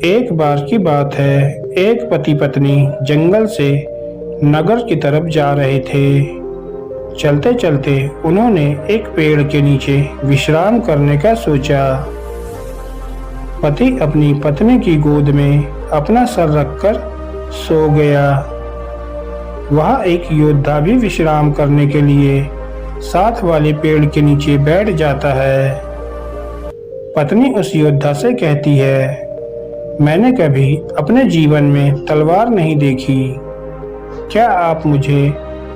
एक बार की बात है, एक पति पत्नी जंगल से नगर की तरफ जा रहे थे। चलते चलते उन्होंने एक पेड़ के नीचे विश्राम करने का सोचा। पति अपनी पत्नी की गोद में अपना सर रखकर सो गया। वहाँ एक योद्धा भी विश्राम करने के लिए साथ वाले पेड़ के नीचे बैठ जाता है। पत्नी उस योद्धा से कहती है, मैंने कभी अपने जीवन में तलवार नहीं देखी। क्या आप मुझे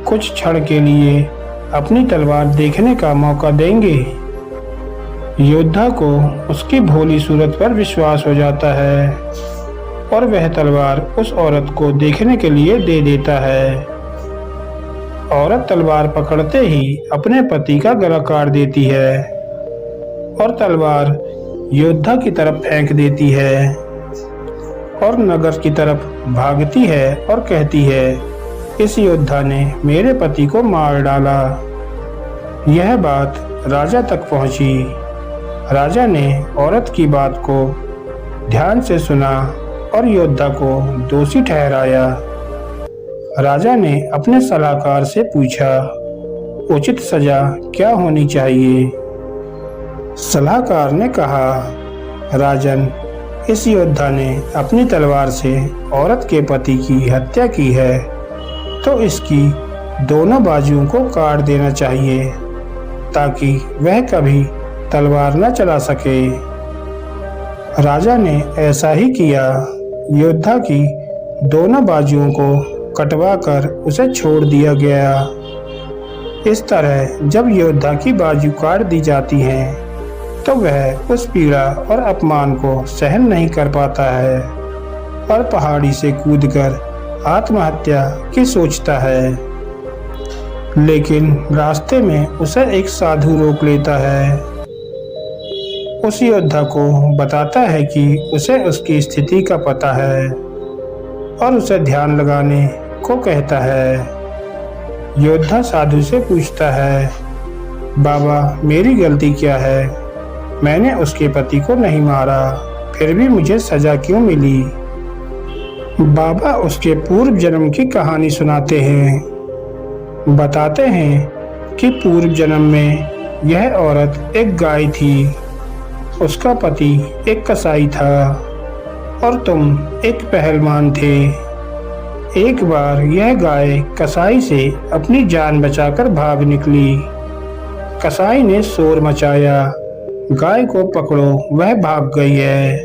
कुछ क्षण के लिए अपनी तलवार देखने का मौका देंगे? योद्धा को उसकी भोली सूरत पर विश्वास हो जाता है और वह तलवार उस औरत को देखने के लिए दे देता है। औरत तलवार पकड़ते ही अपने पति का गला काट देती है और तलवार योद्धा की तरफ फेंक देती है और नगर की तरफ भागती है और कहती है, इस योद्धा ने मेरे पति को मार डाला। यह बात राजा तक पहुंची। राजा ने औरत की बात को ध्यान से सुना और योद्धा को दोषी ठहराया। राजा ने अपने सलाहकार से पूछा, उचित सजा क्या होनी चाहिए? सलाहकार ने कहा, राजन, इस योद्धा ने अपनी तलवार से औरत के पति की हत्या की है, तो इसकी दोनों बाजुओं को काट देना चाहिए ताकि वह कभी तलवार न चला सके। राजा ने ऐसा ही किया। योद्धा की दोनों बाजुओं को कटवाकर उसे छोड़ दिया गया। इस तरह जब योद्धा की बाजू काट दी जाती हैं, तो वह उस पीड़ा और अपमान को सहन नहीं कर पाता है और पहाड़ी से कूदकर आत्महत्या की सोचता है। लेकिन रास्ते में उसे एक साधु रोक लेता है। उस योद्धा को बताता है कि उसे उसकी स्थिति का पता है और उसे ध्यान लगाने को कहता है। योद्धा साधु से पूछता है, बाबा, मेरी गलती क्या है? मैंने उसके पति को नहीं मारा, फिर भी मुझे सजा क्यों मिली? बाबा उसके पूर्व जन्म की कहानी सुनाते हैं। बताते हैं कि पूर्व जन्म में यह औरत एक गाय थी, उसका पति एक कसाई था और तुम एक पहलवान थे। एक बार यह गाय कसाई से अपनी जान बचाकर भाग निकली। कसाई ने शोर मचाया, गाय को पकड़ो, वह भाग गई है।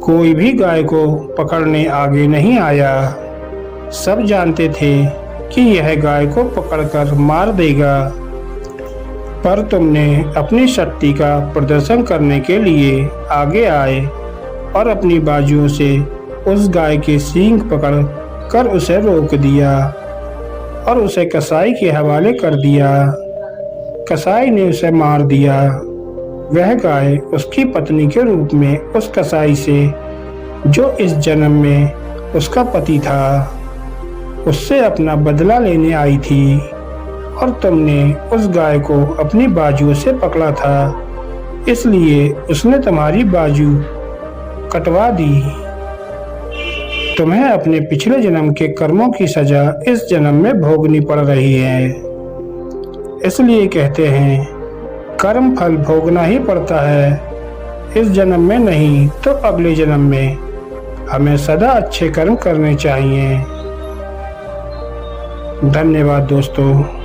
कोई भी गाय को पकड़ने आगे नहीं आया। सब जानते थे कि यह गाय को पकड़कर मार देगा, पर तुमने अपनी शक्ति का प्रदर्शन करने के लिए आगे आए और अपनी बाजुओं से उस गाय के सींग पकड़ कर उसे रोक दिया और उसे कसाई के हवाले कर दिया। कसाई ने उसे मार दिया। वह गाय उसकी पत्नी के रूप में उस कसाई से, जो इस जन्म में उसका पति था, उससे अपना बदला लेने आई थी और तुमने उस गाय को अपनी बाजुओं से पकड़ा था, इसलिए उसने तुम्हारी बाजू कटवा दी। तुम्हें अपने पिछले जन्म के कर्मों की सजा इस जन्म में भोगनी पड़ रही है। इसलिए कहते हैं, कर्म फल भोगना ही पड़ता है, इस जन्म में नहीं तो अगले जन्म में। हमें सदा अच्छे कर्म करने चाहिए। धन्यवाद दोस्तों।